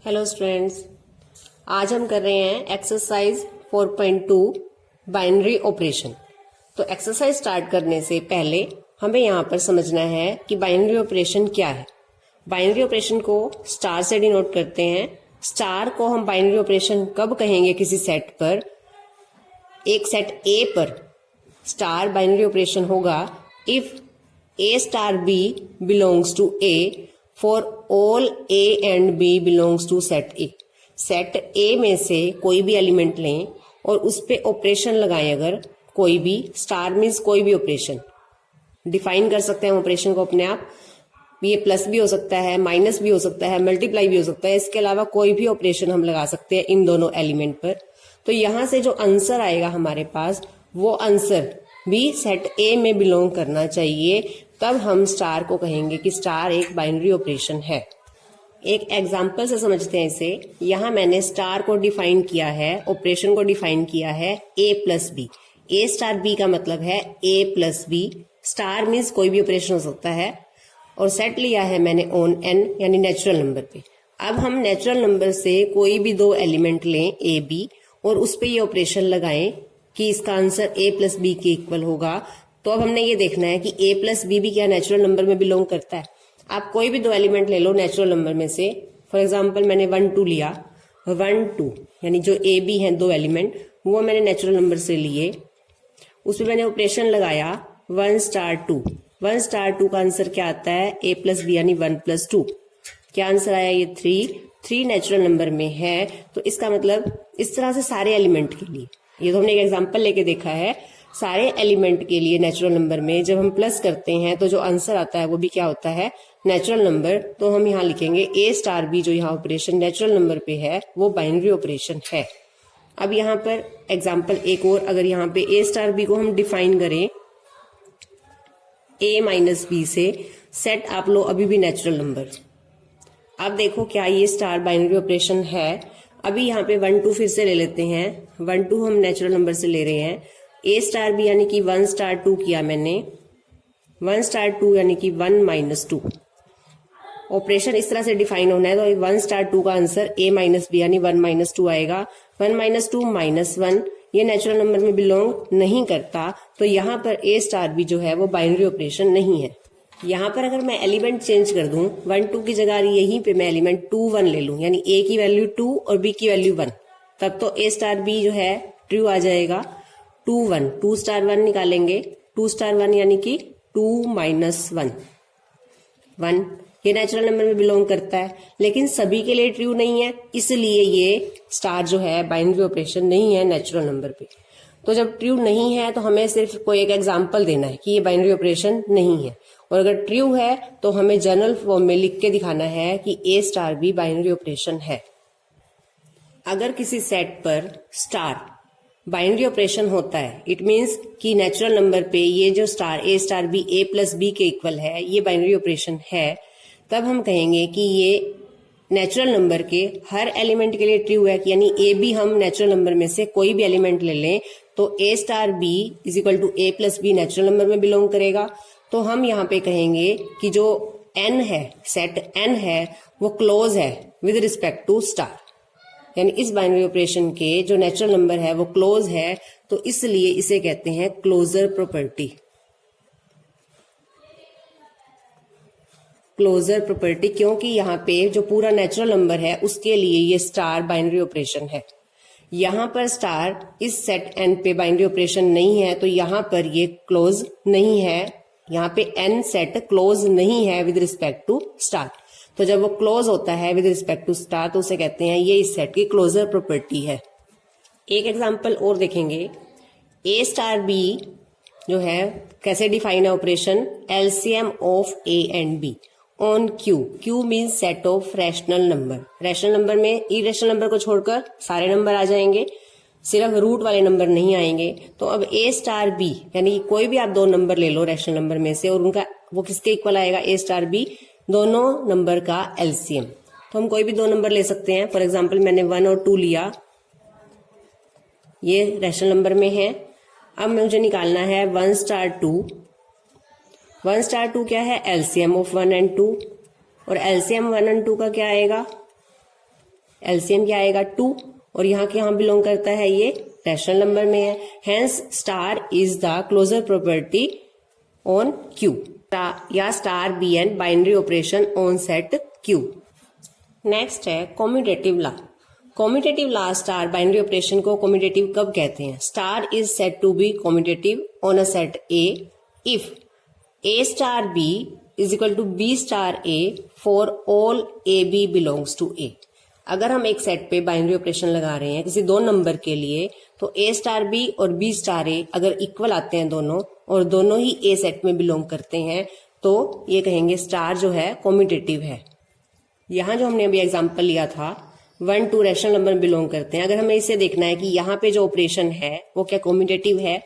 Hello students, आज हम कर रहे हैं एक्सरसाइज 4.2 बाइनरी ऑपरेशन। तो एक्सरसाइज स्टार्ट करने से पहले हमें यहाँ पर समझना है कि बाइनरी ऑपरेशन क्या है। बाइनरी ऑपरेशन को स्टार से डिनोट करते हैं। स्टार को हम बाइनरी ऑपरेशन कब कहेंगे? किसी सेट पर, एक सेट ए पर स्टार बाइनरी ऑपरेशन होगा if A star B belongs to A for all A and B belongs to set A. Set A में से कोई भी एलिमेंट लें और उस पर ऑपरेशन लगाएं। अगर कोई भी, स्टार मीन्स कोई भी ऑपरेशन डिफाइन कर सकते हैं ऑपरेशन को अपने आप। ये प्लस भी हो सकता है, माइनस भी हो सकता है, मल्टीप्लाई भी हो सकता है। इसके अलावा कोई भी ऑपरेशन हम लगा सकते हैं इन दोनों एलिमेंट पर। तो यहां से जो आंसर आएगा हमारे पास, वो आंसर भी सेट ए में बिलोंग करना चाहिए। तब हम स्टार को कहेंगे कि स्टार एक बाइनरी ऑपरेशन है। एक एग्जाम्पल से समझते हैं इसे। यहां मैंने स्टार को डिफाइन किया है, ऑपरेशन को डिफाइन किया है ए प्लस बी। ए स्टार बी का मतलब है ए प्लस बी। स्टार मीन्स कोई भी ऑपरेशन हो सकता है, और सेट लिया है मैंने ऑन एन, यानी नेचुरल नंबर पे। अब हम नेचुरल नंबर से कोई भी दो एलिमेंट लें ए बी, और उस पर ये ऑपरेशन लगाएं कि इसका आंसर ए प्लस बी के इक्वल होगा। तो अब हमने ये देखना है कि ए प्लस बी भी क्या नेचुरल नंबर में बिलोंग करता है। आप कोई भी दो एलिमेंट ले लो नेचुरल नंबर में से। फॉर एग्जांपल मैंने 1 2 लिया, 1 2 यानी जो ए बी हैं दो एलिमेंट, वो मैंने नेचुरल नंबर से लिए। उसमें मैंने ऑपरेशन लगाया 1 स्टार 2। 1 स्टार 2 का आंसर क्या आता है? ए प्लस बी यानी 1 प्लस 2। क्या आंसर आया? ये 3 नेचुरल नंबर में है। तो इसका मतलब इस तरह से सारे एलिमेंट के लिए, ये तो हमने एक एग्जांपल लेके देखा है। सारे एलिमेंट के लिए नेचुरल नंबर में जब हम प्लस करते हैं तो जो आंसर आता है वो भी क्या होता है? Natural number. तो हम यहाँ लिखेंगे ए स्टार बी, जो यहाँ ऑपरेशन नेचुरल नंबर पे है, वो बाइनरी ऑपरेशन है। अब यहाँ पर एग्जांपल एक और, अगर यहाँ पे ए स्टार बी को हम डिफाइन करें ए माइनस बी से, सेट आप लो अभी भी नेचुरल नंबर। अब देखो क्या ये स्टार बाइनरी ऑपरेशन है? अभी यहाँ पे 1 2 फिर से ले लेते हैं। 1 2 हम नेचुरल नंबर से ले रहे हैं। ए स्टार बी यानी कि 1 स्टार 2 किया मैंने, 1 स्टार 2 यानी कि 1 माइनस 2। ऑपरेशन इस तरह से डिफाइन होना है, तो 1 स्टार 2 का आंसर ए माइनस बी यानी 1 माइनस 2 आएगा। 1 माइनस 2 माइनस 1, ये नेचुरल नंबर में बिलोंग नहीं करता। तो यहाँ पर ए स्टार बी जो है वो बाइनरी ऑपरेशन नहीं है। यहाँ पर अगर मैं एलिमेंट चेंज कर दूं, 1 2 की जगह यहीं पे मैं एलिमेंट 2 1 ले लूं, यानी ए की वैल्यू 2 और बी की वैल्यू 1, तब तो ए स्टार बी जो है ट्रू आ जाएगा। 2 1, 2 स्टार 1 निकालेंगे, 2 स्टार 1 यानी कि 2 माइनस 1 1। ये नेचुरल नंबर में बिलोंग करता है, लेकिन सभी के लिए ट्रू नहीं है, इसलिए ये स्टार जो है बाइनरी ऑपरेशन नहीं है नेचुरल नंबर पे। तो जब ट्रू नहीं है तो हमें सिर्फ कोई एक एग्जांपल देना है कि ये बाइनरी ऑपरेशन नहीं है, और अगर ट्रू है तो हमें जनरल फॉर्म में लिख के दिखाना है कि ए स्टार बी बाइनरी ऑपरेशन है। अगर किसी सेट पर स्टार बाइनरी ऑपरेशन होता है, इट मीन्स कि नेचुरल नंबर पे ये जो स्टार ए स्टार बी ए प्लस बी के इक्वल है, ये बाइनरी ऑपरेशन है, तब हम कहेंगे कि ये नेचुरल नंबर के हर एलिमेंट के लिए ट्रू है। यानी ए बी हम नेचुरल नंबर में से कोई भी एलिमेंट ले लें तो A star B is equal to A plus B natural number में बिलोंग करेगा। तो हम यहाँ पे कहेंगे कि जो एन है, सेट एन है, वो क्लोज है विद रिस्पेक्ट टू स्टार, यानी इस बाइनरी ऑपरेशन के जो नेचुरल नंबर है वो क्लोज है। तो इसलिए इसे कहते हैं क्लोजर प्रॉपर्टी। क्लोजर प्रॉपर्टी, क्योंकि यहाँ पे जो पूरा नेचुरल नंबर है उसके लिए ये स्टार बाइनरी ऑपरेशन है। यहाँ पर स्टार इस सेट एन पे बाइनरी ऑपरेशन नहीं है, तो यहाँ पर ये क्लोज नहीं है। यहाँ पे एन सेट क्लोज नहीं है विद रिस्पेक्ट टू स्टार। तो जब वो क्लोज होता है विद रिस्पेक्ट टू स्टार तो उसे कहते हैं ये इस सेट की क्लोजर प्रॉपर्टी है। एक एग्जांपल और देखेंगे। ए स्टार बी जो है कैसे डिफाइन है operation? LCM of A and B on Q. Q means set of rational number. Rational number में इरेशनल नंबर को छोड़कर सारे नंबर आ जाएंगे, सिर्फ रूट वाले नंबर नहीं आएंगे। तो अब ए स्टार बी यानी कोई भी आप दो नंबर ले लो रैशनल नंबर में से, और उनका वो किसके इक्वल आएगा? ए स्टार बी, दोनों नंबर का एलसीएम। तो हम कोई भी दो नंबर ले सकते हैं। फॉर एग्जांपल मैंने 1 और 2 लिया, ये रैशनल नंबर में है। अब मुझे निकालना है 1 स्टार 2। 1 स्टार 2 क्या है? एलसीएम ऑफ 1 एंड 2, और एलसीएम 1 एंड 2 का क्या आएगा? एलसीएम क्या आएगा 2, और यहाँ के यहाँ बिलोंग करता है ये रैशनल नंबर में है, hence star is the closure property on Q, या star B an binary operation on set Q. Next है commutative law. Commutative law star binary operation को कॉम्यूटेटिव कब कहते हैं? Star is said to be commutative on a set A if A star B is equal to B star A for all A B belongs to A. अगर हम एक set पे binary operation लगा रहे हैं किसी दो नंबर के लिए, तो ए स्टार बी और बी स्टार ए अगर इक्वल आते हैं दोनों, और दोनों ही ए सेट में बिलोंग करते हैं, तो ये कहेंगे स्टार जो है कॉम्यूटेटिव है। यहाँ जो हमने अभी एग्जांपल लिया था 1 2 रैशनल नंबर में बिलोंग करते हैं, अगर हमें इसे देखना है कि यहाँ पे जो ऑपरेशन है वो क्या कॉम्यूटेटिव है,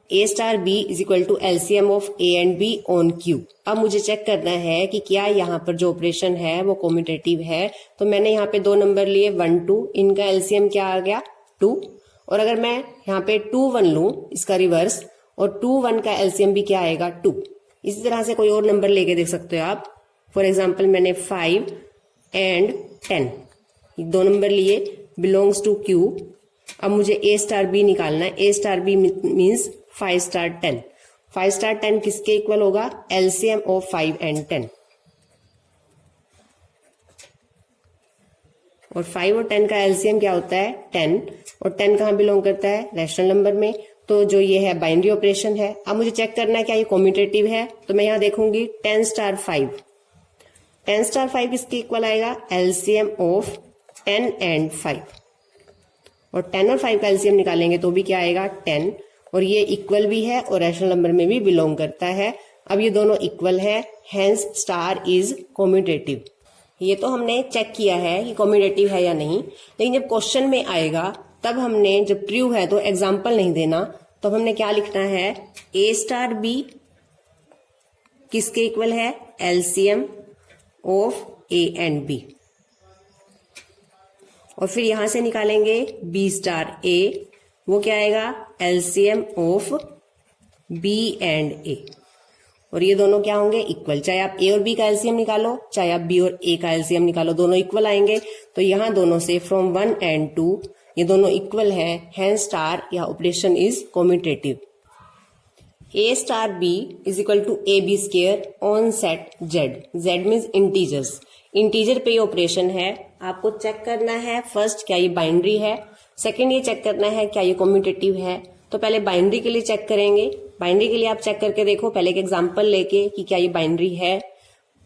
A star B is equal to LCM of A and B on Q. अब मुझे चेक करना है कि क्या यहाँ पर जो ऑपरेशन है वो कॉम्यूटेटिव है। तो मैंने यहाँ पे दो नंबर लिए 1 2, इनका एलसीएम क्या आ गया 2, और अगर मैं यहाँ पे 2 1 लूं इसका रिवर्स, और 2 1 का एलसीएम भी क्या आएगा 2। इसी तरह से कोई और नंबर लेके देख सकते हो आप। फॉर एग्जाम्पल मैंने 5 एंड 10 दो नंबर लिए, बिलोंग्स टू क्यू। अब मुझे ए स्टार बी निकालना है। A star B means 5 star 10। 5 star 10 किसके इक्वल होगा? LCM of 5 and 10। और 5 और 10 का एलसीएम क्या होता है 10, और 10 कहाँ बिलोंग करता है? रैशनल नंबर में। तो जो ये है बाइनरी ऑपरेशन है। अब मुझे चेक करना है क्या ये कॉम्यूटेटिव है, तो मैं यहाँ देखूंगी 10 स्टार 5। 10 स्टार 5 किसके इक्वल आएगा? LCM of 10 and 5। और 10 और 5 का एलसीएम निकालेंगे तो भी क्या आएगा 10, और ये इक्वल भी है और रैशनल नंबर में भी बिलोंग करता है। अब ये दोनों इक्वल है, हेंस स्टार इज कॉम्यूटेटिव। ये तो हमने चेक किया है कि कॉम्यूटेटिव है या नहीं, लेकिन जब क्वेश्चन में आएगा तब हमने, जब ट्रू है तो एग्जाम्पल नहीं देना, तो हमने क्या लिखना है? ए स्टार बी किसके इक्वल है? LCM of A and B. और फिर यहां से निकालेंगे बी स्टार ए, वो क्या आएगा? एलसीएम ऑफ बी एंड ए। और ये दोनों क्या होंगे? इक्वल। चाहे आप ए और बी का एलसीएम निकालो, चाहे आप बी और ए का एलसीएम निकालो, दोनों इक्वल आएंगे। तो यहां दोनों से फ्रॉम 1 एंड 2 ये दोनों इक्वल है, हेंस स्टार या operation is commutative. A star B is equal to A B square on set Z. Z means integers. Integer पे ये ऑपरेशन है। आपको चेक करना है फर्स्ट क्या ये बाइनरी है, सेकंड ये चेक करना है क्या ये कॉम्यूटेटिव है। तो पहले बाइनरी के लिए चेक करेंगे। बाइनरी के लिए आप चेक करके देखो पहले एक एग्जांपल लेके कि क्या ये बाइनरी है।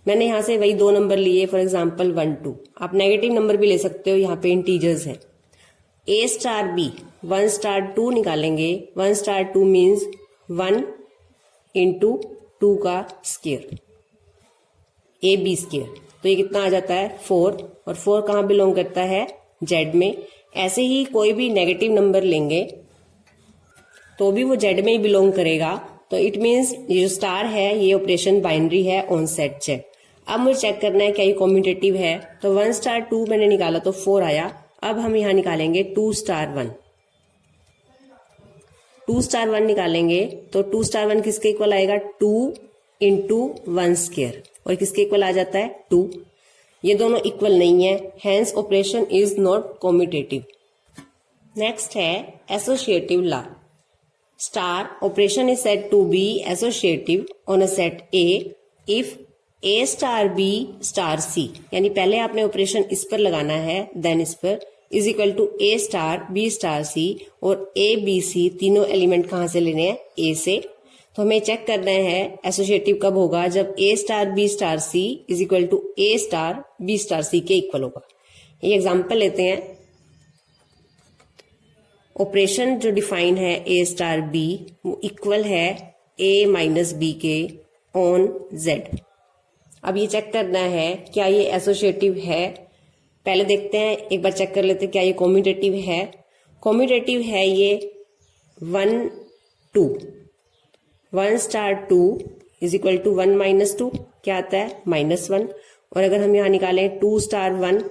मैंने यहाँ से वही दो नंबर लिए, फॉर एग्जांपल 1 2। आप नेगेटिव नंबर भी ले सकते हो, यहाँ पे इंटीजर्स है। ए स्टार बी 1 स्टार 2 निकालेंगे। 1 स्टार 2 मीन्स 1 इंटू 2 का स्क्वायर, ए बी स्क्वायर। तो ये कितना आ जाता है 4, और 4 कहाँ बिलोंग करता है? जेड में। ऐसे ही कोई भी नेगेटिव नंबर लेंगे तो भी वो जेड में ही बिलोंग करेगा। तो इट मीन्स ये जो स्टार है ये ऑपरेशन बाइनरी है ऑन सेट जेड। अब मुझे चेक करना है क्या ये कॉम्यूटेटिव है। तो 1 स्टार 2 मैंने निकाला तो 4 आया। अब हम यहां निकालेंगे 2 स्टार 1। 2 स्टार 1 निकालेंगे तो 2 स्टार 1 किसके इक्वल आएगा? 2 इंटू 1 स्क्वायर, और किसके इक्वल आ जाता है 2। ये दोनों इक्वल नहीं है, hence operation is not commutative. Next है associative law. Star operation is said to be associative on a set A if A star B star C, यानी पहले आपने ऑपरेशन इस पर लगाना है देन इस पर, is equal to A star B star C, और ए बी सी तीनों एलिमेंट कहां से लेने हैं? ए से। तो हमें चेक करना है एसोसिएटिव कब होगा? जब A star B star C is equal to A star B star C के इक्वल होगा। ये एग्जाम्पल लेते हैं। ऑपरेशन जो डिफाइन है ए स्टार बी वो इक्वल है ए माइनस बी के ऑन जेड। अब ये चेक करना है क्या ये एसोसिएटिव है। पहले देखते हैं, एक बार चेक कर लेते हैं क्या ये कॉम्यूटेटिव है। कॉम्यूटेटिव है ये 1 2। 1 star 2 is equal to 1 minus 2, क्या आता है? -1। और अगर हम यहाँ निकालें 2 स्टार 1,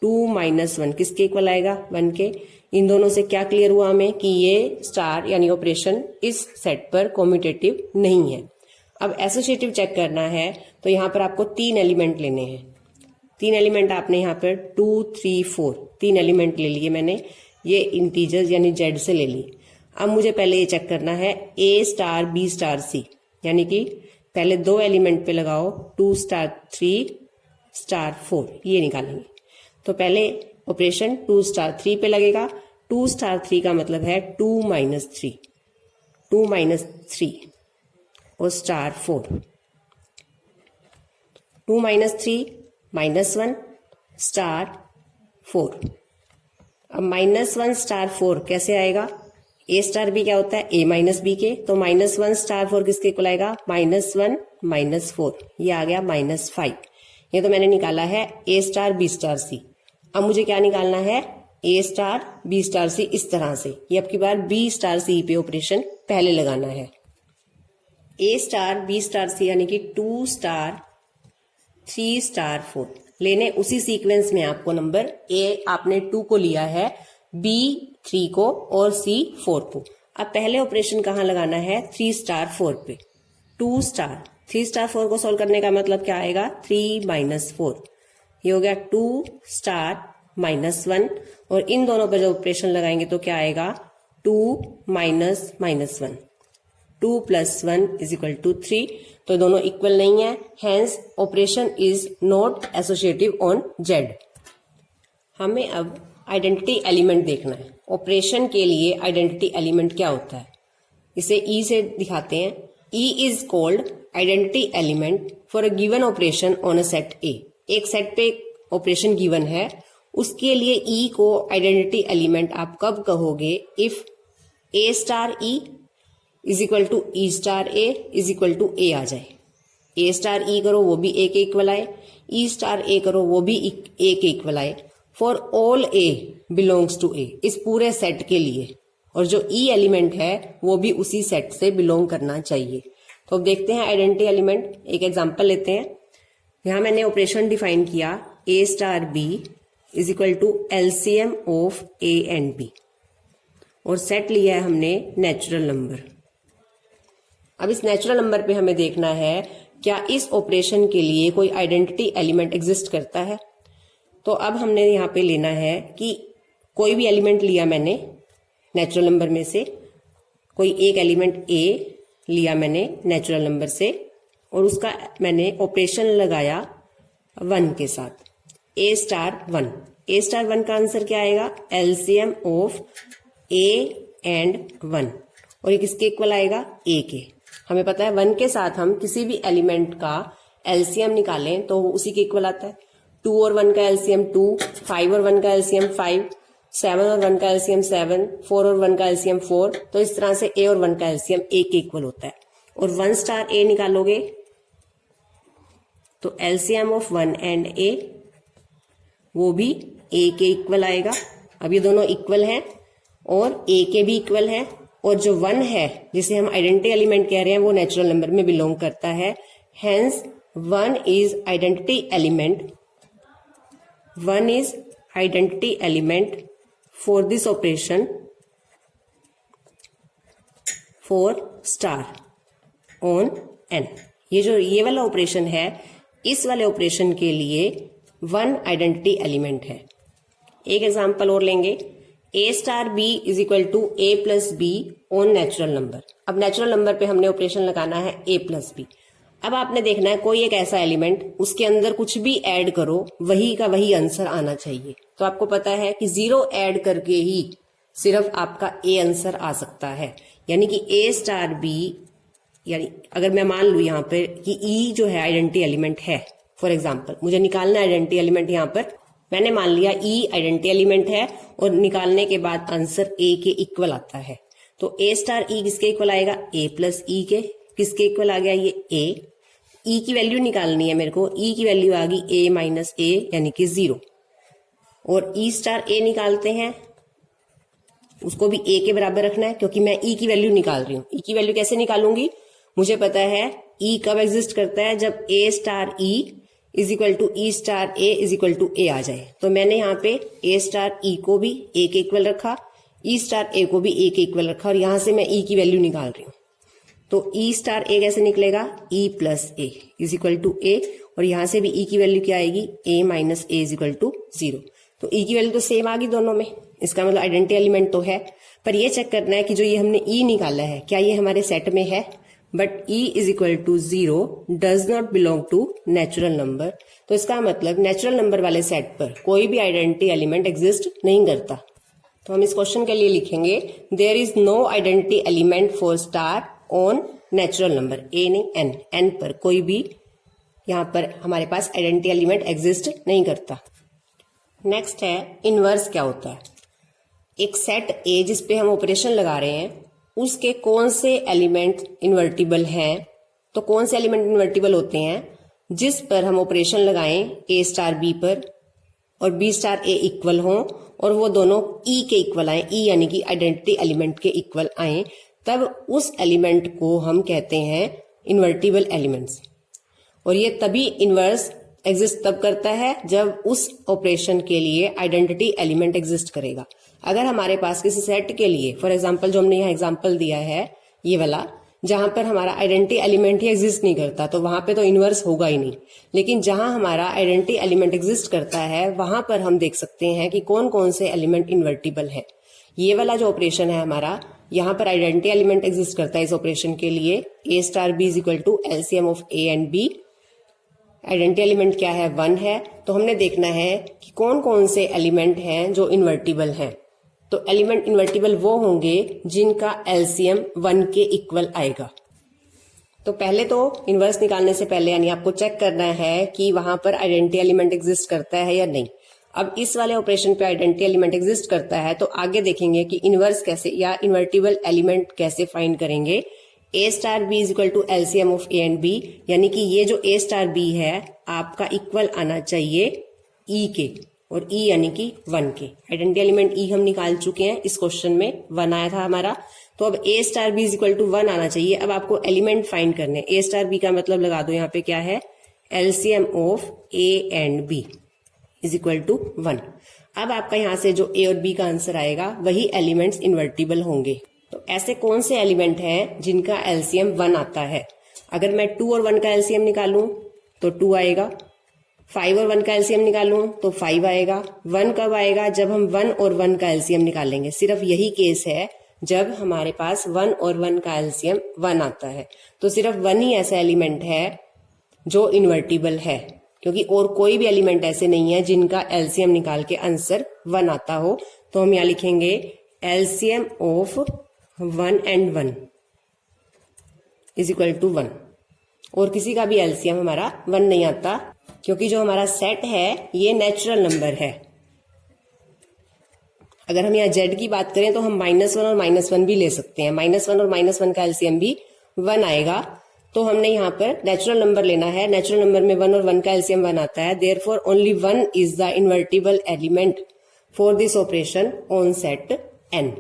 2 माइनस 1 किसके इक्वल आएगा? 1 के। इन दोनों से क्या क्लियर हुआ हमें कि ये स्टार यानी ऑपरेशन इस सेट पर कॉम्यूटेटिव नहीं है। अब एसोसिएटिव चेक करना है तो यहाँ पर आपको 3 एलिमेंट लेने हैं। 3 एलिमेंट आपने यहाँ पर 2 3 4 3 एलिमेंट ले लिए मैंने, ये इंटीजर्स यानी जेड से ले लिए। अब मुझे पहले ये चेक करना है A star B star C, यानी कि पहले 2 एलिमेंट पे लगाओ 2 स्टार 3 स्टार 4, ये निकालेंगे। तो पहले ऑपरेशन 2 स्टार 3 पे लगेगा। 2 स्टार 3 का मतलब है 2 माइनस 3, 2 माइनस 3 और स्टार 4, 2 माइनस 3 माइनस 1 स्टार 4। अब माइनस 1 स्टार 4 कैसे आएगा? ए स्टार बी क्या होता है? ए माइनस बी के, तो माइनस 1 स्टार 4 किसके इक्वल आएगा? माइनस 1 माइनस 4, ये आ गया माइनस 5। ये तो मैंने निकाला है ए स्टार बी स्टार सी। अब मुझे क्या निकालना है? ए स्टार बी स्टार सी इस तरह से। ये अब की बार बी स्टार सी पे ऑपरेशन पहले लगाना है। A star B star C यानी कि 2 स्टार 3 स्टार 4 लेने, उसी सीक्वेंस में आपको नंबर ए आपने 2 को लिया है, बी 3 को और सी 4 को। अब पहले ऑपरेशन कहाँ लगाना है? 3 स्टार 4 पे। 2 स्टार 3 स्टार 4 को सॉल्व करने का मतलब क्या आएगा? 3 माइनस 4, ये हो गया 2 स्टार माइनस 1, और इन दोनों पर जब ऑपरेशन लगाएंगे तो क्या आएगा? 2 minus minus 1, 2 plus 1 is equal to 3। तो दोनों इक्वल नहीं है, hence operation is not associative on Z. हमें अब आइडेंटिटी एलिमेंट देखना है। ऑपरेशन के लिए आइडेंटिटी एलिमेंट क्या होता है, इसे ई से दिखाते हैं। E is called identity element for a given operation on a set ए। एक सेट पे ऑपरेशन गिवन है, उसके लिए ई को आइडेंटिटी एलिमेंट आप कब कहोगे? If A star E is equal to E star A is equal to A आ जाए। ए स्टार ई करो वो भी ए के इक्वल आए, ई स्टार ए करो वो भी ए के इक्वल आए। For all A belongs to A, इस पूरे सेट के लिए, और जो ई एलिमेंट है वो भी उसी सेट से बिलोंग करना चाहिए। तो अब देखते हैं आइडेंटिटी एलिमेंट। एक एग्जांपल लेते हैं। यहां मैंने ऑपरेशन डिफाइन किया A star B is equal to LCM of A and B, और सेट लिया है हमने नेचुरल नंबर। अब इस नेचुरल नंबर पे हमें देखना है क्या इस ऑपरेशन के लिए कोई आइडेंटिटी एलिमेंट एग्जिस्ट करता है। तो अब हमने यहाँ पे लेना है कि कोई भी एलिमेंट लिया मैंने नेचुरल नंबर में से, कोई एक एलिमेंट ए लिया मैंने नेचुरल नंबर से, और उसका मैंने ऑपरेशन लगाया 1 के साथ, ए स्टार 1। ए स्टार 1 का आंसर क्या आएगा? एलसीएम ऑफ ए एंड 1, और ये किसके इक्वल आएगा? ए के। हमें पता है 1 के साथ हम किसी भी एलिमेंट का एलसीएम निकालें तो वो उसी के इक्वल आता है। 2 और 1 का एलसीएम 2, 5 और 1 का एलसीएम 5, 7 और 1 का एलसीएम 7, 4 और 1 का एलसीएम 4। तो इस तरह से ए और 1 का एलसीएम ए के इक्वल होता है। और 1 स्टार ए निकालोगे तो एलसीएम ऑफ 1 एंड ए वो भी ए के इक्वल आएगा। अब ये दोनों इक्वल हैं और ए के भी इक्वल है, और जो 1 है जिसे हम आइडेंटिटी एलिमेंट कह रहे हैं वो नेचुरल नंबर में बिलोंग करता है। Hence 1 is identity element, 1 is identity element for this operation for star on n। ये वाला ऑपरेशन है, इस वाले ऑपरेशन के लिए 1 आइडेंटिटी एलिमेंट है। एक एग्जांपल और लेंगे, a star b is equal to a plus B on natural number. अब नेचुरल नंबर पे हमने ऑपरेशन लगाना है a प्लस बी। अब आपने देखना है कोई एक ऐसा एलिमेंट, उसके अंदर कुछ भी ऐड करो वही का वही आंसर आना चाहिए। तो आपको पता है कि 0 ऐड करके ही सिर्फ आपका ए आंसर आ सकता है, यानी कि ए स्टार बी, यानी अगर मैं मान लू यहाँ पर कि ई जो है आइडेंटिटी एलिमेंट है, फॉर एग्जाम्पल मुझे निकालना है आइडेंटिटी एलिमेंट। यहाँ पर मैंने मान लिया ई आइडेंटिटी एलिमेंट है, और निकालने के बाद आंसर ए के इक्वल आता है। तो ए स्टार ई किसके इक्वल आएगा? ए प्लस ई के। किसके इक्वल आ गया? ये ए। ई की वैल्यू निकालनी है मेरे को, ई की वैल्यू आ गई ए माइनस ए यानी कि 0, और ई स्टार ए निकालते हैं, उसको भी ए के बराबर रखना है क्योंकि मैं ई की वैल्यू निकाल रही हूँ। ई की वैल्यू कैसे निकालूंगी? मुझे पता है ई कब एग्जिस्ट करता है, जब A star E is equal to E star A is equal to A आ जाए। तो मैंने यहाँ पे ए स्टार ई को भी ए के इक्वल रखा, ई स्टार ए को भी ए के इक्वल रखा, और यहां से मैं ई की वैल्यू निकाल रही हूँ। तो ई स्टार ए कैसे निकलेगा, E plus A is equal to A, और यहां से भी ई की वैल्यू क्या आएगी, A minus A is equal to 0। तो ई की वैल्यू तो सेम आ गई दोनों में, इसका मतलब आइडेंटिटी एलिमेंट तो है। पर ये चेक करना है कि जो ये हमने ई निकाला है क्या ये हमारे सेट में है, but E is equal to 0 does not belong to natural number. तो इसका मतलब नेचुरल नंबर वाले सेट पर कोई भी आइडेंटिटी एलिमेंट एग्जिस्ट नहीं करता। तो हम इस क्वेश्चन के लिए लिखेंगे there is no identity element for star on natural number, A नहीं एन, एन पर कोई भी यहां पर हमारे पास आइडेंटिटी एलिमेंट एग्जिस्ट नहीं करता। नेक्स्ट है इनवर्स क्या होता है। एक सेट ए जिस पे हम ऑपरेशन लगा रहे हैं उसके कौन से एलिमेंट इन्वर्टिबल हैं। तो कौन से एलिमेंट इन्वर्टिबल होते हैं, जिस पर हम ऑपरेशन लगाएं ए स्टार बी पर और बी स्टार ए इक्वल हों और वो दोनों ई के इक्वल आए, ई यानी कि आइडेंटिटी एलिमेंट के इक्वल आए, तब उस एलिमेंट को हम कहते हैं इन्वर्टिबल एलिमेंट्स। और ये तभी इनवर्स एग्जिस्ट तब करता है जब उस ऑपरेशन के लिए आइडेंटिटी एलिमेंट एग्जिस्ट करेगा। अगर हमारे पास किसी सेट के लिए, फॉर एग्जांपल जो हमने यहाँ एग्जांपल दिया है ये वाला, जहां पर हमारा आइडेंटिटी एलिमेंट ही एग्जिस्ट नहीं करता तो वहां पे तो इनवर्स होगा ही नहीं। लेकिन जहां हमारा आइडेंटिटी एलिमेंट एग्जिस्ट करता है वहां पर हम देख सकते हैं कि कौन कौन से एलिमेंट इन्वर्टिबल है। ये वाला जो ऑपरेशन है हमारा, यहाँ पर आइडेंटिटी एलिमेंट एग्जिस्ट करता है इस ऑपरेशन के लिए, A star B is equal to LCM of A and B. Identity element क्या है, 1 है। तो हमने देखना है कि कौन कौन से एलिमेंट हैं जो इन्वर्टिबल हैं। तो एलिमेंट इन्वर्टिबल वो होंगे जिनका एलसीएम 1 के इक्वल आएगा। तो पहले तो इनवर्स निकालने से पहले यानी आपको चेक करना है कि वहां पर आइडेंटिटी एलिमेंट एग्जिस्ट करता है या नहीं। अब इस वाले ऑपरेशन पे आइडेंटिटी एलिमेंट एग्जिस्ट करता है तो आगे देखेंगे कि इनवर्स कैसे या इन्वर्टिबल एलिमेंट कैसे फाइंड करेंगे। A star B is equal to LCM of A and B, यानी कि ये जो ए स्टार बी है आपका इक्वल आना चाहिए ई के, और ई यानी कि 1 के। आइडेंटिटी एलिमेंट ई हम निकाल चुके हैं, इस क्वेश्चन में 1 आया था हमारा। तो अब A star B is equal to 1 आना चाहिए। अब आपको एलिमेंट फाइंड करने, ए स्टार बी का मतलब लगा दो यहाँ पे क्या है, LCM of A and B is equal to 1। अब आपका यहाँ से जो ए और बी का आंसर आएगा वही एलिमेंट्स इन्वर्टिबल होंगे। तो ऐसे कौन से एलिमेंट हैं जिनका एलसीएम 1 आता है। अगर मैं 2 और 1 का एलसीएम निकालूं तो 2 आएगा, 5 और 1 का एलसीएम निकालूं तो 5 आएगा। 1 कब आएगा, जब हम 1 और 1 का एलसीएम निकालेंगे। सिर्फ यही केस है जब हमारे पास 1 और 1 का एलसीएम 1 आता है। तो सिर्फ 1 ही ऐसा एलिमेंट है जो इन्वर्टिबल है, क्योंकि और कोई भी एलिमेंट ऐसे नहीं है जिनका एलसीएम निकाल के आंसर 1 आता हो। तो हम यहाँ लिखेंगे LCM of 1 and 1 is equal to 1। और किसी का भी एलसीएम हमारा 1 नहीं आता, क्योंकि जो हमारा सेट है ये नेचुरल नंबर है। अगर हम यहाँ जेड की बात करें तो हम -1 और -1 भी ले सकते हैं। -1 और -1 का एलसीएम भी 1 आएगा। तो हमने यहाँ पर नेचुरल नंबर लेना है। नेचुरल नंबर में 1 और 1 का एलसीएम 1 आता है। Therefore only 1 is the invertible element for this operation on set N.